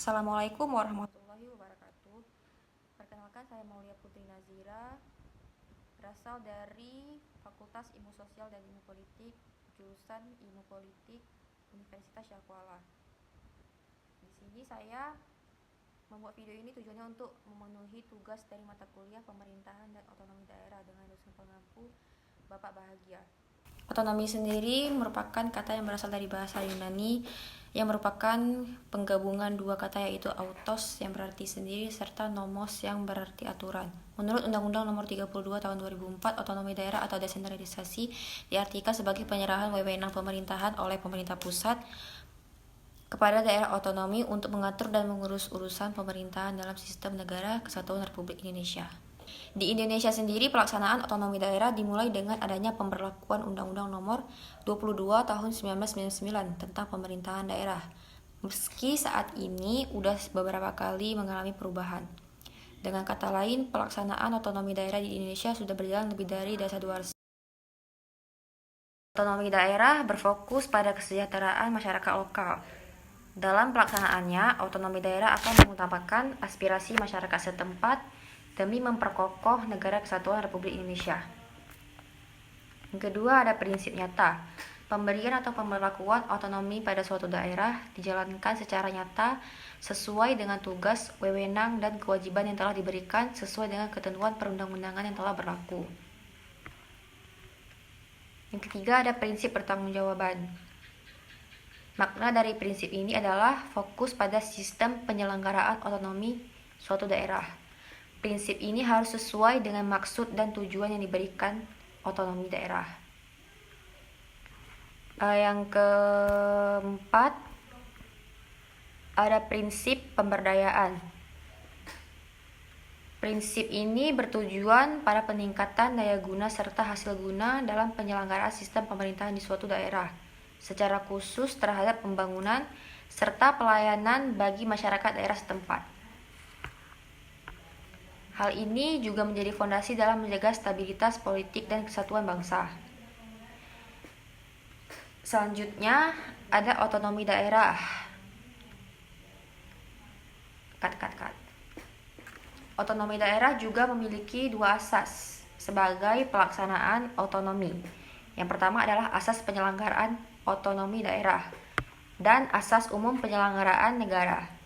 Assalamualaikum warahmatullahi wabarakatuh. Perkenalkan, saya Maulia Putri Nazira, berasal dari Fakultas Ilmu Sosial dan Ilmu Politik, jurusan Ilmu Politik, Universitas Syahkuala. Di sini saya membuat video ini tujuannya untuk memenuhi tugas dari mata kuliah Pemerintahan dan Otonomi Daerah dengan dosen pengampu Bapak Bahagia. Otonomi sendiri merupakan kata yang berasal dari bahasa Yunani yang merupakan penggabungan dua kata, yaitu autos yang berarti sendiri serta nomos yang berarti aturan. Menurut Undang-Undang Nomor 32 Tahun 2004, otonomi daerah atau desentralisasi diartikan sebagai penyerahan wewenang pemerintahan oleh pemerintah pusat kepada daerah otonomi untuk mengatur dan mengurus urusan pemerintahan dalam sistem negara kesatuan Republik Indonesia. Di Indonesia sendiri, pelaksanaan otonomi daerah dimulai dengan adanya pemberlakuan Undang-Undang Nomor 22 Tahun 1999 tentang pemerintahan daerah. Meski saat ini udah beberapa kali mengalami perubahan. Dengan kata lain, pelaksanaan otonomi daerah di Indonesia sudah berjalan lebih dari dasawarsa. Otonomi daerah berfokus pada kesejahteraan masyarakat lokal. Dalam pelaksanaannya, otonomi daerah akan mengutamakan aspirasi masyarakat setempat demi memperkokoh negara kesatuan Republik Indonesia. Yang kedua, ada prinsip nyata. Pemberian atau pemberlakuan otonomi pada suatu daerah dijalankan secara nyata sesuai dengan tugas, wewenang, dan kewajiban yang telah diberikan sesuai dengan ketentuan perundang-undangan yang telah berlaku. Yang ketiga, ada prinsip pertanggungjawaban. Makna dari prinsip ini adalah fokus pada sistem penyelenggaraan otonomi suatu daerah. Prinsip ini harus sesuai dengan maksud dan tujuan yang diberikan otonomi daerah. Yang keempat, ada prinsip pemberdayaan. Prinsip ini bertujuan pada peningkatan daya guna serta hasil guna dalam penyelenggaraan sistem pemerintahan di suatu daerah, secara khusus terhadap pembangunan serta pelayanan bagi masyarakat daerah setempat. Hal ini juga menjadi fondasi dalam menjaga stabilitas politik dan kesatuan bangsa. Selanjutnya, ada otonomi daerah. Otonomi daerah juga memiliki dua asas sebagai pelaksanaan otonomi. Yang pertama adalah asas penyelenggaraan otonomi daerah dan asas umum penyelenggaraan negara.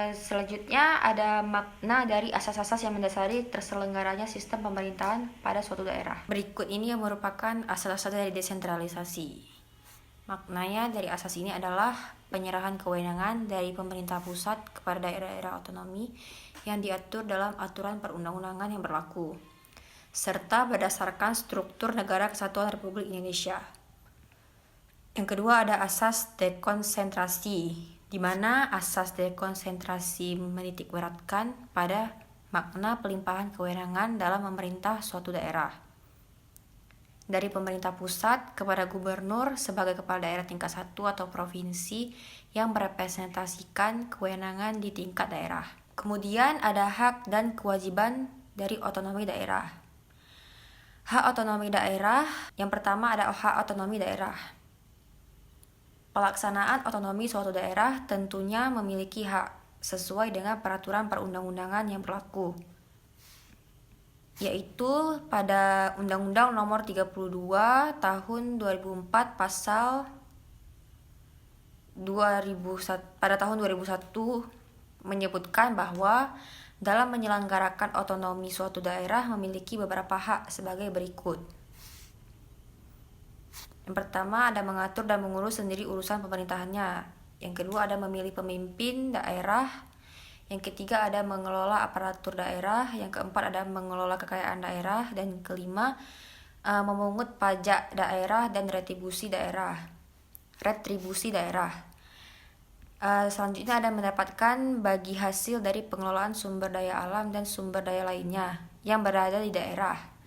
Selanjutnya ada makna dari asas-asas yang mendasari terselenggaranya sistem pemerintahan pada suatu daerah. Berikut ini yang merupakan asas-asas dari desentralisasi. Maknanya dari asas ini adalah penyerahan kewenangan dari pemerintah pusat kepada daerah-daerah otonomi yang diatur dalam aturan perundang-undangan yang berlaku, serta berdasarkan struktur negara kesatuan Republik Indonesia. Yang kedua ada asas dekonsentrasi, di mana asas dekonsentrasi menitikberatkan pada makna pelimpahan kewenangan dalam memerintah suatu daerah dari pemerintah pusat kepada gubernur sebagai kepala daerah tingkat 1 atau provinsi yang merepresentasikan kewenangan di tingkat daerah. Kemudian ada hak dan kewajiban dari otonomi daerah. Hak otonomi daerah, yang pertama ada hak otonomi daerah. Pelaksanaan otonomi suatu daerah tentunya memiliki hak sesuai dengan peraturan perundang-undangan yang berlaku, yaitu pada Undang-Undang Nomor 32 Tahun 2004 Pasal 2001, pada tahun 2001 menyebutkan bahwa dalam menyelenggarakan otonomi suatu daerah memiliki beberapa hak sebagai berikut. Yang pertama ada mengatur dan mengurus sendiri urusan pemerintahannya. Yang kedua ada memilih pemimpin daerah. Yang ketiga ada mengelola aparatur daerah. Yang keempat ada mengelola kekayaan daerah. Dan kelima memungut pajak daerah dan retribusi daerah. Selanjutnya ada mendapatkan bagi hasil dari pengelolaan sumber daya alam dan sumber daya lainnya yang berada di daerah.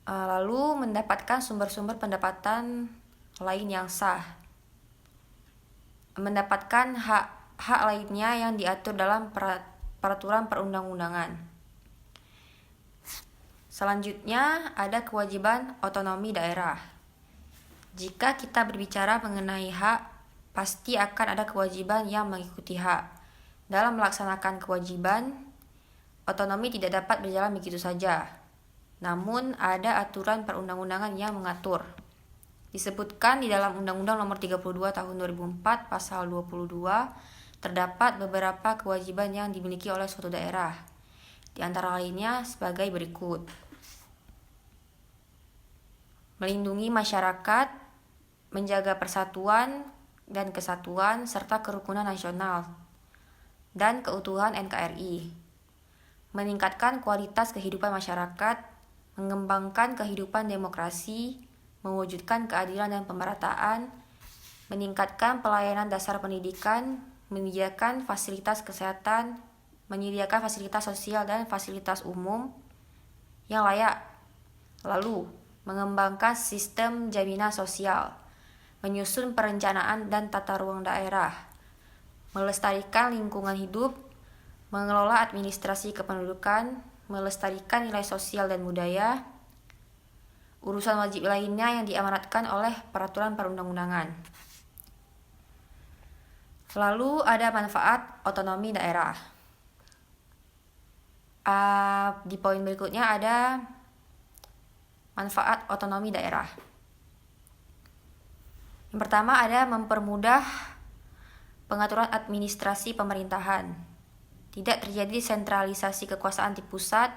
Lalu mendapatkan sumber-sumber pendapatan lain yang sah, mendapatkan hak lainnya yang diatur dalam peraturan perundang-undangan. Selanjutnya ada kewajiban otonomi daerah. Jika kita berbicara mengenai hak pasti akan ada kewajiban yang mengikuti hak. Dalam melaksanakan kewajiban, otonomi tidak dapat berjalan begitu saja. Namun, ada aturan perundang-undangan yang mengatur. Disebutkan di dalam Undang-Undang Nomor 32 Tahun 2004 Pasal 22, terdapat beberapa kewajiban yang dimiliki oleh suatu daerah. Di antara lainnya sebagai berikut. Melindungi masyarakat, menjaga persatuan dan kesatuan serta kerukunan nasional dan keutuhan NKRI. Meningkatkan kualitas kehidupan masyarakat, mengembangkan kehidupan demokrasi, mewujudkan keadilan dan pemerataan, meningkatkan pelayanan dasar pendidikan, menyediakan fasilitas kesehatan, menyediakan fasilitas sosial dan fasilitas umum yang layak. Lalu, mengembangkan sistem jaminan sosial, menyusun perencanaan dan tata ruang daerah, melestarikan lingkungan hidup, mengelola administrasi kependudukan, melestarikan nilai sosial dan budaya, urusan wajib lainnya yang diamanatkan oleh peraturan perundang-undangan. Lalu ada manfaat otonomi daerah. Di poin berikutnya ada manfaat otonomi daerah. Yang pertama ada mempermudah pengaturan administrasi pemerintahan. Tidak terjadi sentralisasi kekuasaan di pusat.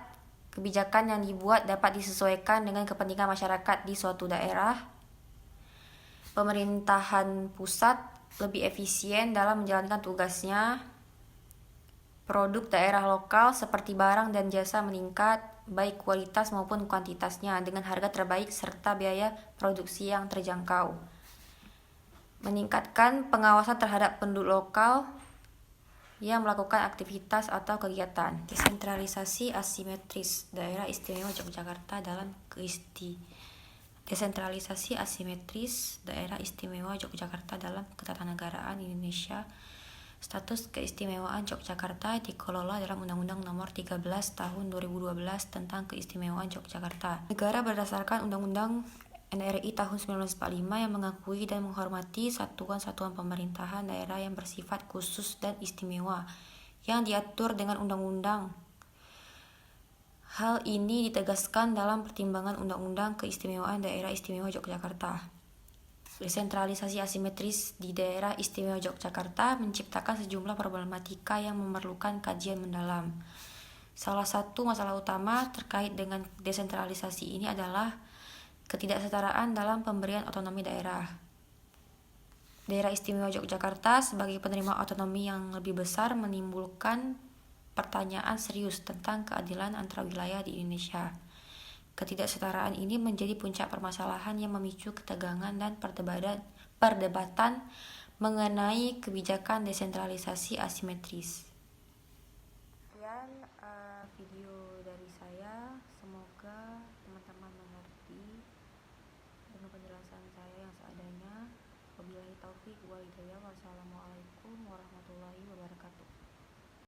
Kebijakan yang dibuat dapat disesuaikan dengan kepentingan masyarakat di suatu daerah. Pemerintahan pusat lebih efisien dalam menjalankan tugasnya. Produk daerah lokal seperti barang dan jasa meningkat, baik kualitas maupun kuantitasnya, dengan harga terbaik serta biaya produksi yang terjangkau. Meningkatkan pengawasan terhadap penduduk lokal yang melakukan aktivitas atau kegiatan. Desentralisasi asimetris daerah istimewa Yogyakarta dalam Desentralisasi asimetris daerah istimewa Yogyakarta dalam ketatanegaraan Indonesia. Status keistimewaan Yogyakarta dikelola dalam Undang-Undang Nomor 13 Tahun 2012 tentang Keistimewaan Yogyakarta. Negara berdasarkan Undang-Undang NRI tahun 1945 yang mengakui dan menghormati satuan-satuan pemerintahan daerah yang bersifat khusus dan istimewa yang diatur dengan undang-undang. Hal ini ditegaskan dalam pertimbangan Undang-Undang Keistimewaan Daerah Istimewa Yogyakarta. Desentralisasi asimetris di daerah istimewa Yogyakarta menciptakan sejumlah problematika yang memerlukan kajian mendalam. Salah satu masalah utama terkait dengan desentralisasi ini adalah ketidaksetaraan dalam pemberian otonomi daerah. Daerah istimewa Yogyakarta sebagai penerima otonomi yang lebih besar menimbulkan pertanyaan serius tentang keadilan antara wilayah di Indonesia. Ketidaksetaraan ini menjadi puncak permasalahan yang memicu ketegangan dan perdebatan mengenai kebijakan desentralisasi asimetris. Sekian video dari saya, semoga teman-teman mengerti dengan penjelasan saya yang seadanya. Wabillahi taufik wal hidayah. Wassalamualaikum warahmatullahi wabarakatuh.